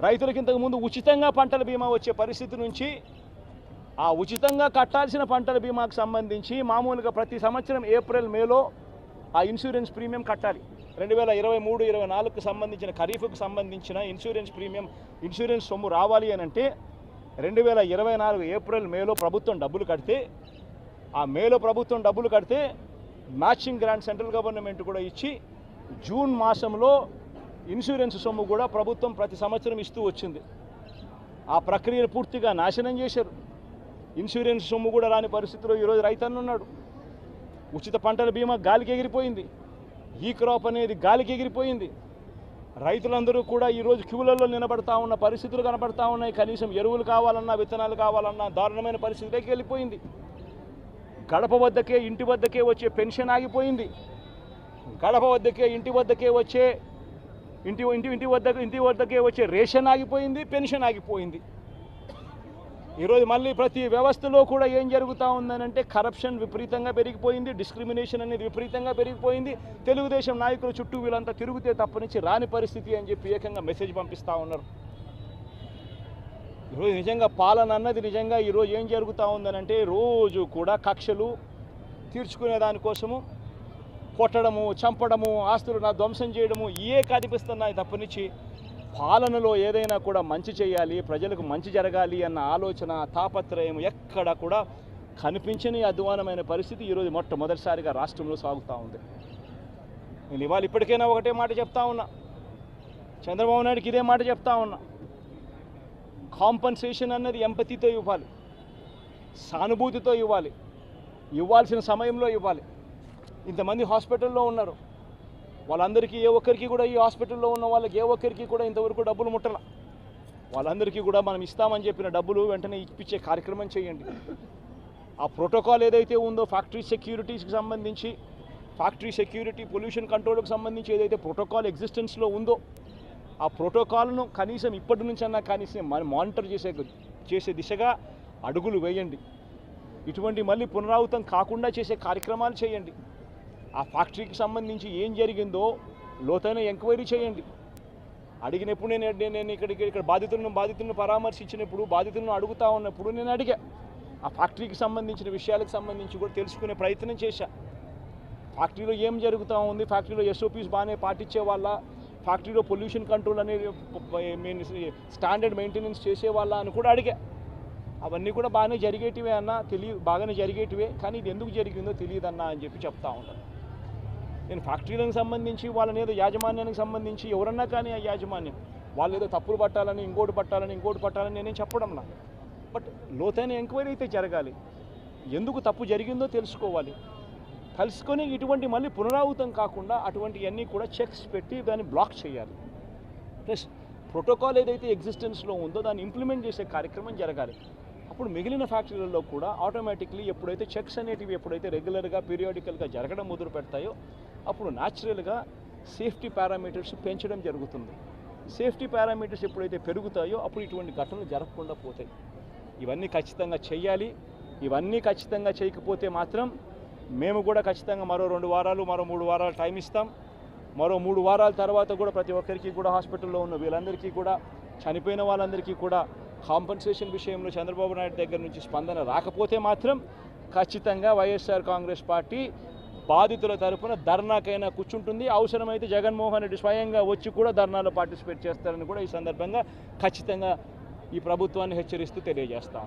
రైతులకు ఇంతకుముందు ఉచితంగా పంటల బీమా వచ్చే పరిస్థితి నుంచి ఆ ఉచితంగా కట్టాల్సిన పంటల బీమాకు సంబంధించి మామూలుగా ప్రతి సంవత్సరం ఏప్రిల్ మేలో ఆ ఇన్సూరెన్స్ ప్రీమియం కట్టాలి. 2023-24కు సంబంధించిన ఖరీఫ్కు సంబంధించిన ఇన్సూరెన్స్ సొమ్ము రావాలి అని అంటే 2024 ఏప్రిల్ మేలో ప్రభుత్వం డబ్బులు కడితే, ఆ మేలో ప్రభుత్వం డబ్బులు కడితే మ్యాచింగ్ గ్రాంట్ సెంట్రల్ గవర్నమెంట్ కూడా ఇచ్చి జూన్ మాసంలో ఇన్సూరెన్స్ సొమ్ము కూడా ప్రభుత్వం ప్రతి సంవత్సరం ఇస్తూ వచ్చింది. ఆ ప్రక్రియను పూర్తిగా నాశనం చేశారు. ఇన్సూరెన్స్ సొమ్ము కూడా రాని పరిస్థితిలో ఈరోజు రైతన్న ఉన్నాడు. ఉచిత పంటల బీమా గాలికి ఎగిరిపోయింది. ఈ క్రాప్ అనేది గాలికి ఎగిరిపోయింది. రైతులందరూ కూడా ఈరోజు క్యూలలో నిలబడతా ఉన్న పరిస్థితులు కనబడతా ఉన్నాయి. కనీసం ఎరువులు కావాలన్నా, విత్తనాలు కావాలన్నా దారుణమైన పరిస్థితిలోకి వెళ్ళిపోయింది. గడప వద్దకే, ఇంటి వద్దకే వచ్చే పెన్షన్ ఆగిపోయింది. గడప వద్దకే, ఇంటి వద్దకే వచ్చే రేషన్ ఆగిపోయింది, పెన్షన్ ఆగిపోయింది. ఈరోజు మళ్ళీ ప్రతి వ్యవస్థలో కూడా ఏం జరుగుతూ ఉందనంటే కరప్షన్ విపరీతంగా పెరిగిపోయింది, డిస్క్రిమినేషన్ అనేది విపరీతంగా పెరిగిపోయింది. తెలుగుదేశం నాయకుల చుట్టూ వీళ్ళంతా తిరిగితే తప్పనిచ్చి రాని పరిస్థితి అని చెప్పి ఏకంగా మెసేజ్ పంపిస్తూ ఉన్నారు. ఈరోజు నిజంగా పాలన అన్నది నిజంగా ఈరోజు ఏం జరుగుతూ ఉందనంటే రోజు కూడా కక్షలు తీర్చుకునే దానికోసము కొట్టడము, చంపడము, ఆస్తులు ధ్వంసం చేయడము ఇవే కనిపిస్తున్నాయి తప్పనిచ్చి పాలనలో ఏదైనా కూడా మంచి చేయాలి, ప్రజలకు మంచి జరగాలి అన్న ఆలోచన, తాపత్రయం ఎక్కడ కూడా కనిపించని అధ్వానమైన పరిస్థితి ఈరోజు మొట్టమొదటిసారిగా రాష్ట్రంలో సాగుతూ ఉంది. నేను ఇవాళ ఇప్పటికైనా ఒకటే మాట చెప్తా ఉన్నా, చంద్రబాబు నాయుడుకి ఇదే మాట చెప్తా ఉన్నా. కాంపన్సేషన్ అన్నది ఎంపతితో ఇవ్వాలి, సానుభూతితో ఇవ్వాలి, ఇవ్వాల్సిన సమయంలో ఇవ్వాలి. ఇంతమంది హాస్పిటల్లో ఉన్నారు, వాళ్ళందరికీ ఏ ఒక్కరికి కూడా ఈ హాస్పిటల్లో ఉన్న వాళ్ళకి ఏ ఒక్కరికి కూడా ఇంతవరకు డబ్బులు ముట్టల. వాళ్ళందరికీ కూడా మనం ఇస్తామని చెప్పిన డబ్బులు వెంటనే ఇప్పించే కార్యక్రమం చేయండి. ఆ ప్రోటోకాల్ ఏదైతే ఉందో ఫ్యాక్టరీ సెక్యూరిటీస్కి సంబంధించి, ఫ్యాక్టరీ సెక్యూరిటీ, పొల్యూషన్ కంట్రోల్కి సంబంధించి ఏదైతే ప్రోటోకాల్ ఎగ్జిస్టెన్స్లో ఉందో ఆ ప్రోటోకాల్ను కనీసం ఇప్పటి నుంచన్నా కనీసం మానిటర్ చేసే దిశగా అడుగులు వేయండి. ఇటువంటి మళ్ళీ పునరావృతం కాకుండా చేసే కార్యక్రమాలు చేయండి. ఆ ఫ్యాక్టరీకి సంబంధించి ఏం జరిగిందో లోతైన ఎంక్వైరీ చేయండి. అడిగినప్పుడు నేను ఇక్కడ బాధితులను పరామర్శించినప్పుడు, బాధితులను అడుగుతా ఉన్నప్పుడు నేను అడిగా. ఆ ఫ్యాక్టరీకి సంబంధించిన విషయాలకు సంబంధించి కూడా తెలుసుకునే ప్రయత్నం చేశా. ఫ్యాక్టరీలో ఏం జరుగుతూ ఉంది, ఫ్యాక్టరీలో SOPs బాగానే పాటించే వాళ్ళ, ఫ్యాక్టరీలో పొల్యూషన్ కంట్రోల్ అనేది స్టాండర్డ్ మెయింటెనెన్స్ చేసేవాళ్ళ అని కూడా అడిగా. అవన్నీ కూడా బాగానే జరిగేటివే అన్న, బాగానే జరిగేటివే, కానీ ఇది ఎందుకు జరిగిందో తెలియదన్నా అని చెప్పి చెప్తా ఉంటాను. నేను ఫ్యాక్టరీలకు సంబంధించి వాళ్ళని ఏదో యాజమాన్యానికి సంబంధించి ఎవరన్నా కానీ ఆ యాజమాన్యం వాళ్ళు ఏదో తప్పులు పట్టాలని, ఇంకోటి పట్టాలని నేనేం చెప్పడంలా. బట్ లోతైన ఎంక్వైరీ అయితే జరగాలి. ఎందుకు తప్పు జరిగిందో తెలుసుకోవాలి. తెలుసుకొని ఇటువంటి మళ్ళీ పునరావృతం కాకుండా అటువంటివన్నీ కూడా చెక్స్ పెట్టి దాన్ని బ్లాక్ చేయాలి. ప్లస్ ప్రోటోకాల్ ఏదైతే ఎగ్జిస్టెన్స్లో ఉందో దాన్ని ఇంప్లిమెంట్ చేసే కార్యక్రమం జరగాలి. అప్పుడు మిగిలిన ఫ్యాక్టరీలలో కూడా ఆటోమేటిక్లీ ఎప్పుడైతే చెక్స్ అనేటివి ఎప్పుడైతే రెగ్యులర్గా, పీరియాడికల్గా జరగడం మొదలు పెడతాయో అప్పుడు న్యాచురల్గా సేఫ్టీ పారామీటర్స్ పెంచడం జరుగుతుంది. సేఫ్టీ పారామీటర్స్ ఎప్పుడైతే పెరుగుతాయో అప్పుడు ఇటువంటి ఘటనలు జరగకుండా పోతాయి. ఇవన్నీ ఖచ్చితంగా చేయాలి. ఇవన్నీ ఖచ్చితంగా చేయకపోతే మాత్రం మేము కూడా ఖచ్చితంగా మరో 2 వారాలు, మరో 3 వారాలు టైం ఇస్తాం. మరో 3 వారాల తర్వాత కూడా ప్రతి ఒక్కరికి కూడా హాస్పిటల్లో ఉన్న వీళ్ళందరికీ కూడా, చనిపోయిన వాళ్ళందరికీ కూడా కాంపన్సేషన్ విషయంలో చంద్రబాబు నాయుడు దగ్గర నుంచి స్పందన రాకపోతే మాత్రం ఖచ్చితంగా వైఎస్ఆర్ కాంగ్రెస్ పార్టీ బాధితుల తరఫున ధర్నాకైనా కూర్చుంటుంది. అవసరమైతే జగన్మోహన్ రెడ్డి స్వయంగా వచ్చి కూడా ధర్నాలో పార్టిసిపేట్ చేస్తారని కూడా ఈ సందర్భంగా ఖచ్చితంగా ఈ ప్రభుత్వాన్ని హెచ్చరిస్తూ తెలియజేస్తాం.